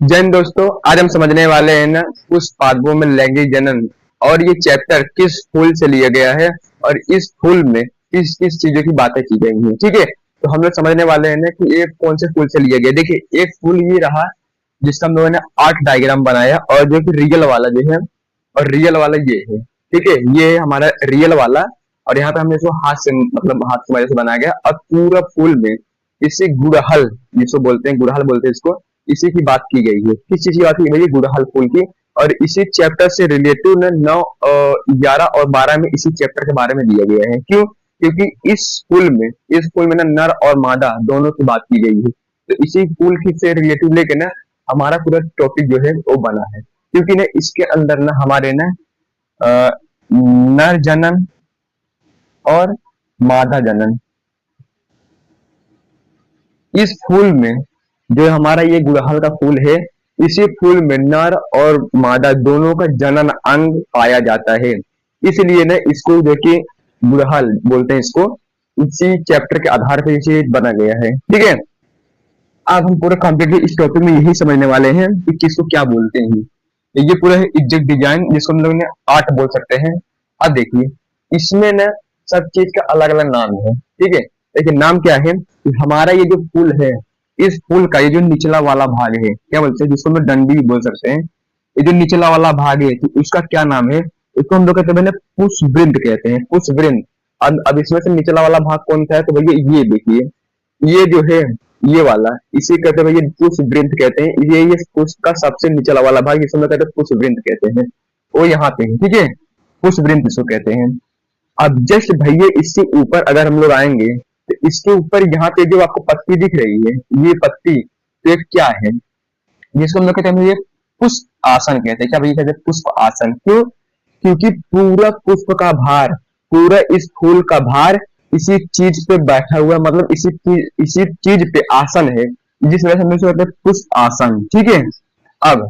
जय हिंद दोस्तों, आज हम समझने वाले हैं ना पुष्प पादपों में लैंगिक जनन। और ये चैप्टर किस फूल से लिया गया है और इस फूल में किस किस चीजों की बातें की गई हैं। ठीक है, तो हम लोग समझने वाले हैं ना कि ये कौन से फूल से लिया गया। देखिए, एक फूल ये रहा जिसका हम लोगों ने 8 डायग्राम बनाया, और जो कि रियल वाला जो है, और रियल वाला ये है। ठीक है, ये है हमारा रियल वाला। और यहाँ पे हमने इसको हाथ से, मतलब हाथ की मदद से बनाया गया। और पूरा फूल में इसे गुड़हल, जिसको बोलते हैं गुड़हल बोलते हैं इसको, इसी की बात की गई है। किस चीज की बात की गई है? गुड़हल फूल की। और इसी चैप्टर से रिलेटिव ने 9, 11 और 12 में इसी चैप्टर के बारे में दिया गया है। क्यों? क्योंकि इस फूल में ना नर और मादा दोनों की बात की गई है। तो इसी फूल की से रिलेटिव लेके ना हमारा पूरा टॉपिक जो है वो बना है। क्योंकि ना इसके अंदर ना हमारे ना अ, नर जनन और मादा जनन, इस फूल में जो हमारा ये गुड़हल का फूल है, इसी फूल में नर और मादा दोनों का जनन अंग पाया जाता है। इसलिए ना इसको देखिए गुड़हल बोलते हैं इसको। इसी चैप्टर के आधार पर इसे बना गया है। ठीक है, अब हम पूरा कंप्लीटली इस टॉपिक में यही समझने वाले हैं कि किसको क्या बोलते हैं। ये पूरा है एग्जैक्ट डिजाइन, जिसको हम लोग ने आर्ट बोल सकते हैं। अब देखिए, इसमें ना सब चीज का अलग अलग नाम है। ठीक है, देखिए नाम क्या है कि हमारा ये जो फूल है, इस फूल का ये जो निचला वाला भाग है, क्या बोलते हैं, जिसको हम लोग डंडी भी बोल सकते हैं। ये जो निचला वाला भाग है, तो उसका क्या नाम है? इसको हम लोग कहते हैं पुष्पवृंत कहते हैं, पुष्पवृंत। अब इसमें से निचला वाला भाग कौन सा है? तो भैया ये देखिए, ये जो है, ये वाला, इसी कहते हैं भैया पुष्पवृंत कहते हैं। ये पुष्प का सबसे निचला वाला भाग, जिसे हम लोग कहते हैं पुष्पवृंत कहते हैं। वो यहाँ पे है। ठीक है, पुष्पवृंत इसको कहते हैं। अब जस्ट भैया इससे ऊपर अगर हम लोग आएंगे, तो इसके ऊपर यहाँ पे जो आपको पत्ती दिख रही है, ये पत्ती तो ये क्या है? जिसको हम लोग कहते हैं ये पुष्प आसन कहते हैं। क्या भैया कहते हैं? पुष्प आसन। क्यों? क्योंकि पूरा पुष्प का भार, पूरा इस फूल का भार इसी चीज पे बैठा हुआ है, मतलब इसी चीज पे आसन है, जिस वजह से हम लोग कहते हैं पुष्प आसन। ठीक है, अब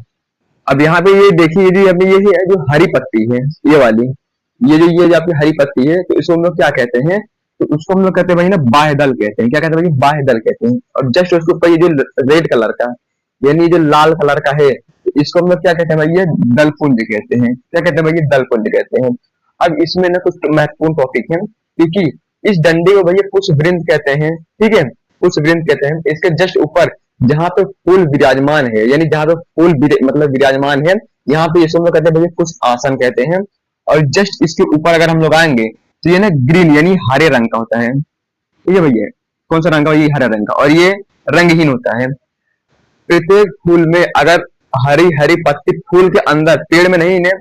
अब यहाँ पे ये देखिए, यदि अभी ये है जो हरी पत्ती है, ये वाली, ये जो आपकी हरी पत्ती है, तो इसको हम लोग क्या कहते हैं? तो उसको हम लोग कहते हैं भाई ना बाह्य दल कहते हैं। क्या कहते हैं भाई? बाह्य दल कहते हैं। और जस्ट उसके ऊपर ये जो रेड कलर का, यानी जो लाल कलर का है, तो इसको हम लोग क्या कहते हैं भाई? ये दलपुंज कहते हैं। क्या कहते हैं भाई? ये दलपुंज कहते हैं। अब इसमें ना कुछ महत्वपूर्ण टॉपिक है, क्योंकि इस डंडे को भैया पुष्पवृंत कहते हैं। ठीक है, पुष्पवृंत कहते हैं। इसके जस्ट ऊपर जहां पे फूल विराजमान है, यानी जहां पे फूल मतलब विराजमान है, यहाँ पे इसको हम लोग कहते हैं भैया पुष्प आसन कहते हैं। और जस्ट इसके ऊपर अगर हम लोग आएंगे, तो ये ना ग्रीन यानी हरे रंग का होता है। ठीक है भैया, कौन सा रंग का? ये हरे रंग का। और ये रंगहीन होता है। प्रत्येक फूल में अगर हरी हरी पत्ती फूल के अंदर, पेड़ में नहीं है,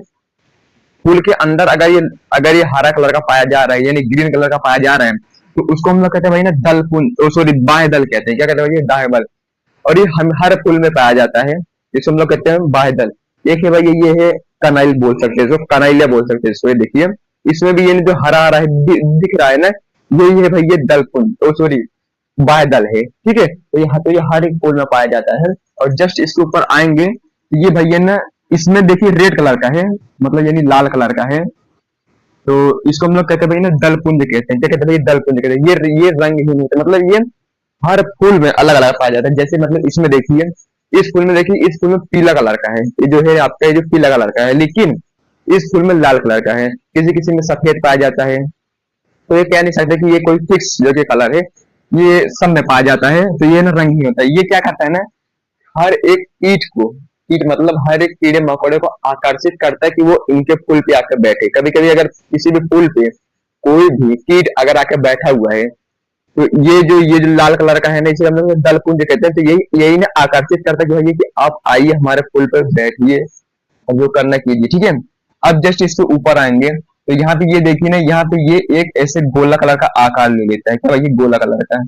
फूल के अंदर अगर ये हरा कलर का पाया जा रहा है, यानी ग्रीन कलर का पाया जा रहा है, तो उसको हम लोग कहते हैं भाई ना दल पुंज, सॉरी बाह्य दल कहते हैं। क्या कहते हैं भाई? दाह्य दल। और ये हम हर फूल में पाया जाता है, जिसको हम लोग कहते हैं बाह्य दल। एक है भाई ये है कनाइल बोल सकते हैं इसको, कनाइलिया बोल सकते हैं इसको। ये देखिए, इसमें भी ये जो हरा हरा है दिख रहा है ना, यही है भाई ये दल पुंज, सॉरी बाह्य दल है। ठीक है, तो यहाँ पे ये हर एक फूल में पाया जाता है। और जस्ट इसके ऊपर आएंगे, तो ये भैया ना इसमें देखिए रेड कलर का है, मतलब यानी लाल कलर का है। तो इसको हम लोग कहते हैं भाई ना दलपुंज कहते हैं। क्या कहते हैं भाई? दलपुंज कहते हैं। ये रंगहीन होता है, मतलब ये हर फूल में अलग अलग पाया जाता है। जैसे मतलब इसमें देखिए, इस फूल में देखिए, इस फूल में पीला कलर का है, ये जो है आपका, ये जो पीला कलर का है, लेकिन इस फूल में लाल कलर का है, किसी किसी में सफेद पाया जाता है। तो ये कह नहीं सकते कि ये कोई फिक्स जो कि कलर है, ये सब में पाया जाता है। तो ये ना रंगहीन होता है। ये क्या करता है ना, हर एक कीट मतलब हर एक कीड़े मकोड़े को आकर्षित करता है कि वो इनके फूल पे आकर बैठे। कभी कभी अगर किसी भी फूल पे कोई भी कीट अगर आकर बैठा हुआ है, तो ये जो लाल कलर का है ना, इसे हम लोग दलपुंज कहते हैं। तो यही यही ना आकर्षित करता है कि भैया कि आप आइए हमारे फूल पर बैठिए और जो करना कीजिए। ठीक है, अब जस्ट इसके ऊपर आएंगे, तो यहाँ पे ये देखिए ना, यहाँ पे ये एक ऐसे गोला कलर का आकार ले लेता है। क्या भाई? ये गोला कलर का है।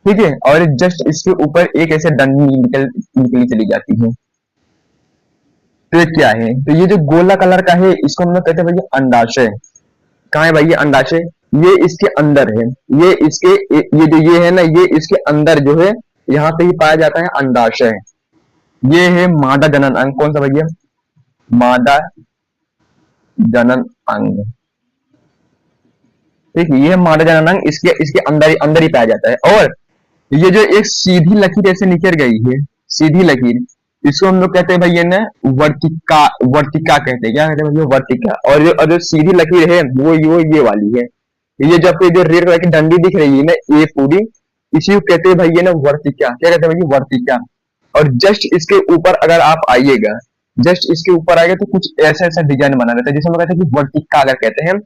ठीक है, और जस्ट इसके ऊपर एक ऐसे डंडी निकली चली जाती है। तो ये क्या है? तो ये जो गोला कलर का है, इसको हम लोग कहते हैं भैया अंडाशय। कहाँ है भाई ये अंडाशय? ये इसके अंदर है। ये जो ये है ना, ये इसके अंदर जो है, यहाँ पे ही पाया जाता है अंडाशय। ये है मादा जनन अंग। कौन सा भैया? मादा जनन अंग। ठीक है, ये मादा जनन अंग इसके इसके अंदर ही पाया जाता है। और ये जो एक सीधी लकीर ऐसे निकल गई है, सीधी लकीर, इसको हम लोग कहते हैं भैया ना वर्तिका, वर्तिका कहते हैं, क्या कहते हैं भैया, वर्तिका। और जो सीधी लकीर है वो ये वाली है, ये जो आपको जो रेड कलर की डंडी दिख रही है ना ये पूरी, इसी को कहते हैं भैया ना वर्तिका, क्या कहते हैं भैया, वर्तिका। और जस्ट इसके ऊपर अगर आप आइएगा, जस्ट इसके ऊपर आएगा तो कुछ ऐसा ऐसा डिजाइन बना रहता है जिसे हम लोग कहते हैं कि वर्तिका अगर कहते हैं।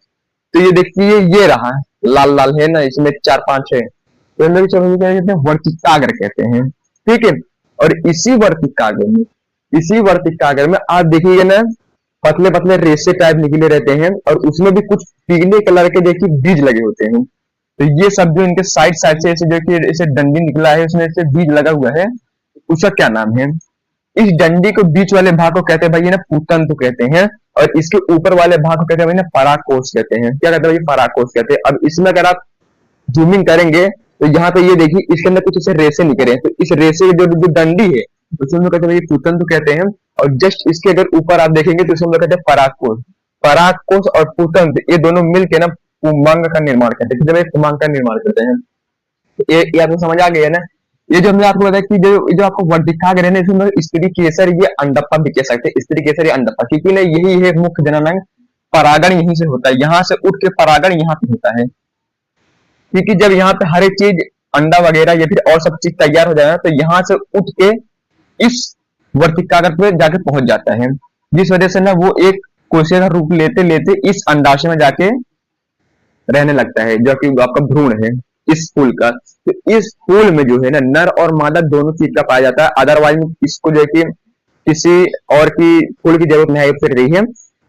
तो ये देखिए ये रहा लाल लाल है ना, इसमें चार पांच है, तो हम लोग इसे क्या कहते हैं, वर्तिकाग्र कहते हैं, ठीक है। और इसी वर्तिकाग्र में आप देखिएगा ना पतले पतले रेशे टाइप निकले रहते हैं, और उसमें भी कुछ पीले कलर के देखिए बीज लगे होते हैं। तो ये सब जो इनके साइड साइड से ऐसे जो कि ऐसे डंडी निकला है, उसमें ऐसे बीज लगा हुआ है, उसका क्या नाम है? इस डंडी को बीच वाले भाग को कहते हैं भैया ना पूतंतु कहते हैं, और इसके ऊपर वाले भाग को कहते हैं भैया ना पराकोष कहते हैं, क्या कहते हैं भैया, पराकोष कहते हैं। अब इसमें अगर आप जूमिंग करेंगे तो यहाँ पे ये देखिए इसके अंदर कुछ ऐसे रेसे निकले हैं, तो इस रेसे की जो डंडी है उसे हम लोग कहते हैं भैया पूतंतु कहते हैं। और जस्ट इसके अगर ऊपर आप देखेंगे तो इसे हम लोग कहते हैं पराकोष। पराकोष और पूतंत ये दोनों मिलकर ना पुमांग का निर्माण करते हैं, जब पुमांग का निर्माण करते हैं। ये आपको समझ आ गया ना। ये जो हमने आपको बताया कि जो आपको वर्तिकाग्र है ना, इसमें स्त्री केसर ये अंडप्पा भी कह सकते हैं, स्त्री केसर ये अंडप्पा, क्योंकि ना यही है मुख्य जननांग, परागण यहीं से होता है, यहाँ से उठ के परागण यहाँ पे होता है। क्योंकि जब यहाँ पे हर एक चीज अंडा वगैरह या फिर और सब चीज तैयार हो जाए तो यहाँ से उठ के इस वर्तिकाग्र पे जाके पहुंच जाता है, जिस वजह से ना वो एक कोशिका का रूप लेते लेते इस अंडाशय में जाके रहने लगता है, जो कि आपका भ्रूण है इस फूल का। तो इस फूल में जो है ना नर और मादा दोनों चीज का पाया जाता है, अदरवाइज इसको जो कि किसी और की फूल की जरूरत नहीं फिर रही है।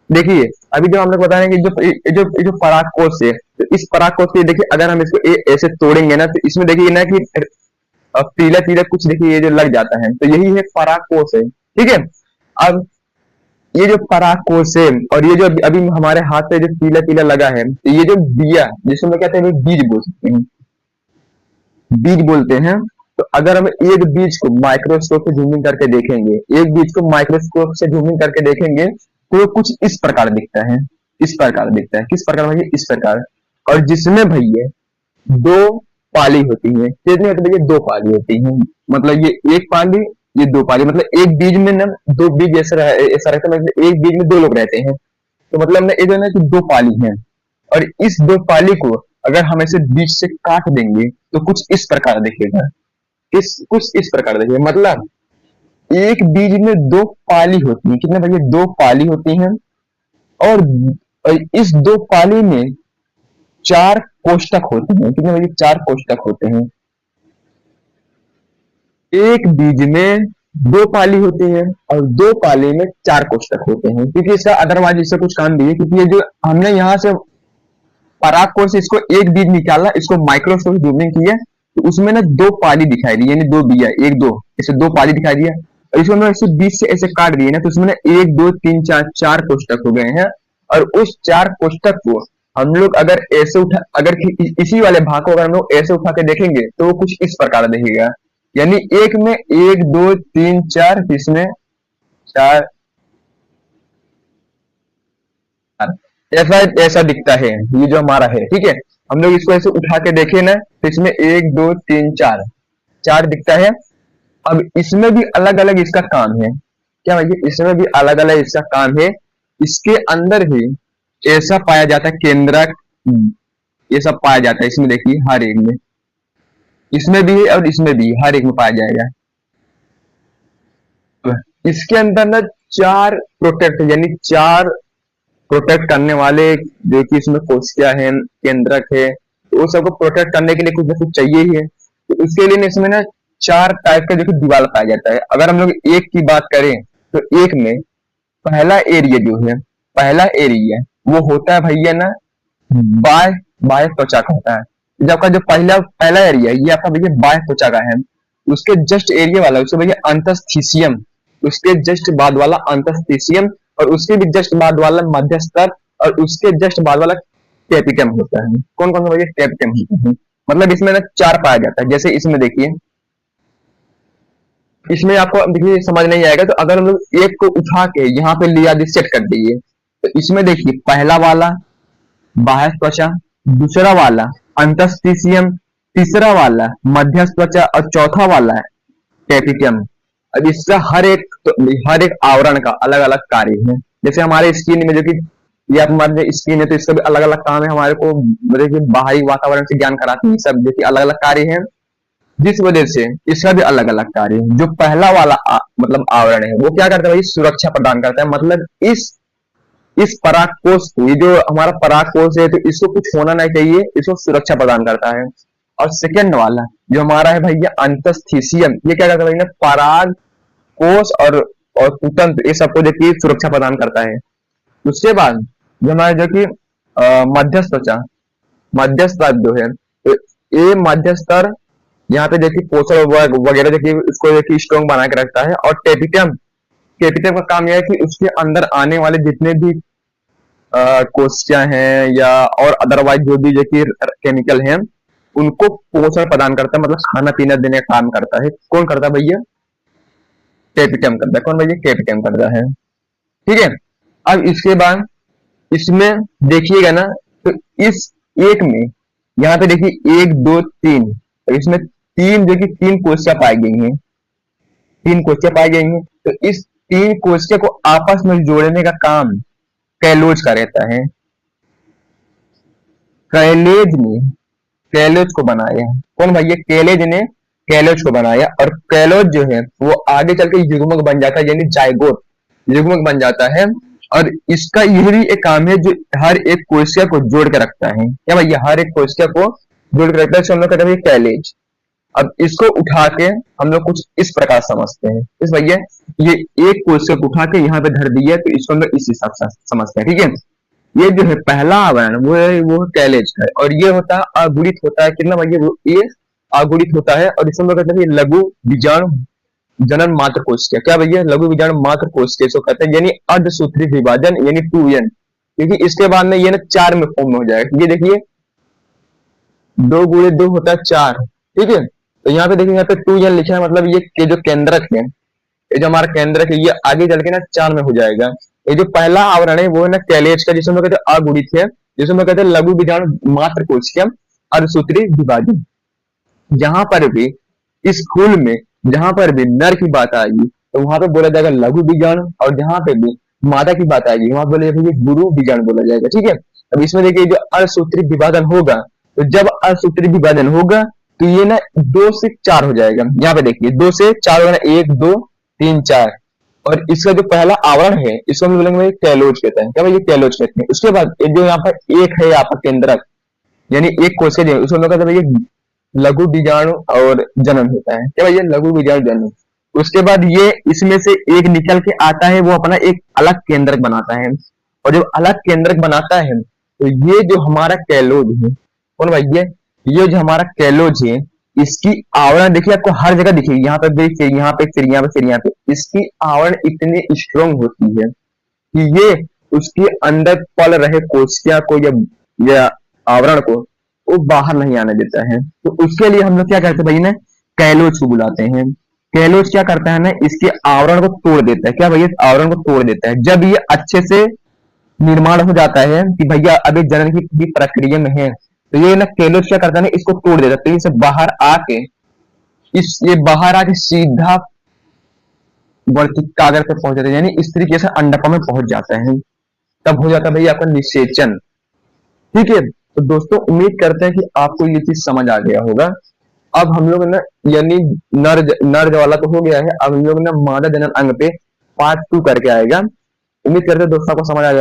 देखिए अभी जो हम लोग बता रहे हैं कि जो परागकोश है, तो इस परागकोश के देखिए अगर हम इसको ऐसे तोड़ेंगे ना, तो इसमें देखिए ना कि पीला पीला कुछ देखिए ये जो लग जाता है, तो यही है परागकोश है, ठीक है। अब ये जो परागकोश है और ये जो अभी हमारे हाथ पे जो पीला पीला लगा है, तो ये जो बिया जिसको हम कहते हैं बीज बोल सकते हैं, बीज बोलते हैं। तो अगर हम एक बीज को माइक्रोस्कोप से जूमिंग करके देखेंगे, एक बीज को माइक्रोस्कोप से जूमिंग करके देखेंगे तो वो कुछ इस प्रकार दिखता है, इस प्रकार दिखता है, किस प्रकार भैया, इस प्रकार। और जिसमें भैया दो पाली होती है, कितनी होती है भैया, दो पाली होती है, मतलब ये एक पाली ये दो पाली, मतलब एक बीज में ना दो बीज ऐसा रहता है, मतलब एक बीज में दो लोग रहते हैं, तो मतलब ना ये जो है ना कि दो पाली है। और इस दो पाली को अगर हम ऐसे बीच से काट देंगे तो कुछ इस प्रकार दिखेगा, कुछ इस प्रकार दिखेगा, मतलब एक बीज में दो पाली होती है, कितने भैया, दो पाली होती हैं। और इस दो पाली में चार कोष्टक होते हैं, कितने भैया, चार कोष्टक होते हैं। एक बीज में दो पाली होती है और दो पाली में चार कोष्टक होते हैं, क्योंकि इसका अदरवाइज इससे कुछ काम भी है, क्योंकि ये जो हमने यहाँ से परागकोश से इसको एक बीज निकाला, इसको माइक्रोस्कोप जूमिंग किया, तो उसमें ना दो पाली दिखाई दी, यानी दो बिया, एक दो ऐसे दो पाली दिखाई दिया। और इसको हमने ऐसे बीच से ऐसे काट दिए ना, तो उसमें ना एक दो तीन चार चार कोष्टक हो गए हैं। और उस चार कोष्टक को हम लोग अगर ऐसे उठा, अगर इसी वाले भाग को अगर हम लोग ऐसे उठा के देखेंगे तो वो कुछ इस प्रकार दिखेगा, यानी एक में एक दो तीन चार, इसमें चार, ऐसा ऐसा दिखता है ये जो हमारा है, ठीक है। हम लोग इसको ऐसे उठा के देखें ना, तो इसमें एक दो तीन चार, चार दिखता है। अब इसमें भी अलग अलग इसका काम है, क्या भैया, इसमें भी अलग अलग इसका काम है। इसके अंदर भी ऐसा पाया जाता है केंद्रक, ये सब पाया जाता है इसमें, देखिए हर एक में, इसमें भी है और इसमें भी, हर एक में पाया जाएगा। इसके अंदर ना चार प्रोटेक्ट, यानी चार प्रोटेक्ट करने वाले, जो कि इसमें कोशिका है, केंद्रक है, तो वो सबको प्रोटेक्ट करने के लिए कुछ ना कुछ चाहिए ही है। तो इसके लिए इसमें ना चार टाइप का जो कि दीवार पाया जाता है। अगर हम लोग एक की बात करें तो एक में पहला एरिया जो है, पहला एरिया वो होता है भैया ना बाह्य त्वचा का होता है। जब आपका जो पहला एरिया ये आपका भैया बाह्य त्वचा का है, उसके जस्ट एरिया वाला उसको भैया अंतस्थीसियम, उसके जस्ट बाद वाला अंतस्थीसियम, और उसके भी जस्ट बाद वाला मध्यस्तर, और उसके जस्ट बाद वाला कैपिटम होता है। कौन कौन सा भैया, कैपिटम होता है। मतलब इसमें ना चार पाया जाता है। जैसे इसमें देखिए, इसमें आपको देखिए समझ नहीं आएगा, तो अगर हम लोग एक को उठा के यहाँ पे लिया सेट कर दिए, तो इसमें देखिए पहला वाला बाह्य त्वचा, दूसरा वाला अंतस्थीसियम, तीसरा वाला मध्यस्थ त्वचा, और चौथा वाला कैपिटम। अब इसका हर एक आवरण का अलग अलग कार्य है। जैसे हमारे स्किन में जो कि ये हमारे स्किन है, तो इसका भी अलग अलग काम है। हमारे को मतलब कि बाहरी वातावरण से ज्ञान कराती है, सब जो कि अलग अलग कार्य है, जिस वजह से इसका भी अलग अलग कार्य है। जो पहला वाला मतलब आवरण है, वो क्या करता है भाई, सुरक्षा प्रदान करता है। मतलब इस परागकोश को, ये जो हमारा परागकोश है, तो इसको कुछ होना नहीं चाहिए, इसको सुरक्षा प्रदान करता है। और सेकंड वाला जो हमारा है भैया अंतस्थीसियम, ये क्या करता है भैया, पराग कोष और कुतंत्र, ये सबको देखिए सुरक्षा प्रदान करता है। उसके बाद जो हमारा जो कि मध्यस्थ त्वचा, मध्यस्थ जो है, तो ये मध्यस्तर यहाँ पे देखिए पोषण वगैरह देखिए उसको देखिए स्ट्रॉन्ग बना के रखता है। और टेपिटम, टेपिटम का काम यह है कि उसके अंदर आने वाले जितने भी कोशिकाएं हैं या और अदरवाइज जो भी देखिए केमिकल हैं, उनको पोषण प्रदान करता है, मतलब खाना पीना देने का काम करता है। कौन करता है भैया, कैपिटम करता है। कौन भैया, कैपिटम करता है। ठीक है। अब इसके बाद इसमें देखिएगा ना, तो इस एक में यहाँ पे देखिए 1 2 3, तो इसमें तीन जो कि तीन कोशिका पाई गई हैं, तीन कोशिका पाई गई हैं। तो इस तीन कोशिका को आपस में जोड़ने का काम कैलोज का रहता है। कैलेज ने कैलोज को बनाया। कौन भैया, कैलेज ने कैलोज को बनाया। और कैलोज जो है वो आगे चल के युग्मक बन जाता है, यानी जाइगोट, युग्मक बन जाता है। और इसका यह भी एक काम है जो हर एक कोशिका को जोड़ के रखता है। क्या भैया, हर एक कोशिका को जोड़ के रखता है, हम लोग कहते हैं कैलेज। अब इसको उठा के हम लोग कुछ इस प्रकार समझते हैं। इस भैया ये एक कोशिका को उठा के यहाँ पे धर दिया, तो इसको हम लोग इस हिसाब से समझते हैं। ठीक है। ये जो है पहला आवरण वो कैलेज है। और ये होता है अगुणित होता है, कितना भैया, वो ये अगुणित होता है। और इसमें कहते हैं लघु बीजाणु जनन मात्र कोशिका। क्या भैया, लघु बीजाणु मात्र कोशिका इसको कहते हैं, यानी अर्धसूत्री विभाजन, यानी 2n। क्योंकि इसके बाद में ये ना 4 में फॉर्म में हो जाएगा। ये देखिए 2 गुणे 2 होता है 4। ठीक है। तो यहाँ पे देखिए, यहाँ पे 2n लिखा है, मतलब ये जो केंद्रक है, ये जो हमारा केंद्रक है, ये आगे चल के ना 4 में हो जाएगा। ये जो पहला आवरण है वो है ना कैलेज का, जिसमें कहते हैं अगुणित है, जिसमें कहते हैं लघु बीजाणु मात्र कोशिका अर्धसूत्री विभाजन। जहां पर भी इस फूल में जहां पर भी नर की बात आएगी, तो वहां पे बोला जाएगा लघु बीजाणु। और जहां पे भी मादा की बात आएगी, वहां बोला जाएगा गुरु बीजाणु बोला जाएगा। ठीक है। अब इसमें देखिए जो अर्धसूत्री विभाजन होगा, तो जब अर्धसूत्री विभाजन होगा तो ये ना 2 से 4 हो जाएगा। यहाँ पे देखिए 2 से 4 होगा, 1 2 3 4। और इसका जो पहला आवरण है, इसको हम बोलेंगे कैलोज कहते हैं। क्या भाई, ये कैलोज कहते हैं। उसके बाद जो यहाँ पर एक है यहाँ पर केंद्रक, यानी एक कोशिका जो है, उसको हम लोग कहते हैं लघु बीजाणु और जनन होता है। क्या भैया, लघु बीजाणु जनन। उसके बाद ये इसमें से एक निकल के आता है, वो अपना एक अलग केंद्रक बनाता है। और जब अलग केंद्रक बनाता है, तो ये जो हमारा कैलोज है, कौन भैया, ये जो हमारा कैलोज है, इसकी आवरण देखिए आपको हर जगह दिखेगी। यहाँ पे फिर यहाँ पे फिर यहाँ पे फिर यहाँ पे, इसकी आवरण इतनी स्ट्रॉन्ग होती है कि ये उसके अंदर पल रहे कोशिका को या आवरण को वो बाहर नहीं आने देता है। तो उसके लिए हम लोग क्या करते हैं भाई ना, कैलोज को बुलाते हैं। कैलोज क्या करता है ना, इसके आवरण को तोड़ देता है। क्या भैया, आवरण को तोड़ देता है। जब ये अच्छे से निर्माण हो जाता है कि भैया अभी जनन की प्रक्रिया में है, तो ये ना कैलोज क्या करता है ना, इसको तोड़ देता है। तो ये बाहर आके ये बाहर आके सीधा कागज पे पहुंच जाता है, यानी इस तरीके से अंडा में पहुंच जाता है। तब हो जाता है भैया आपका निषेचन। ठीक है। तो दोस्तों उम्मीद करते हैं कि आपको ये चीज समझ आ गया होगा। अब हम लोग ना, यानी नर वाला तो हो गया है, अब हम लोग ना मादा जनन अंग पे पार्ट 2 करके आएगा। उम्मीद करते हैं दोस्तों को समझ आ गया।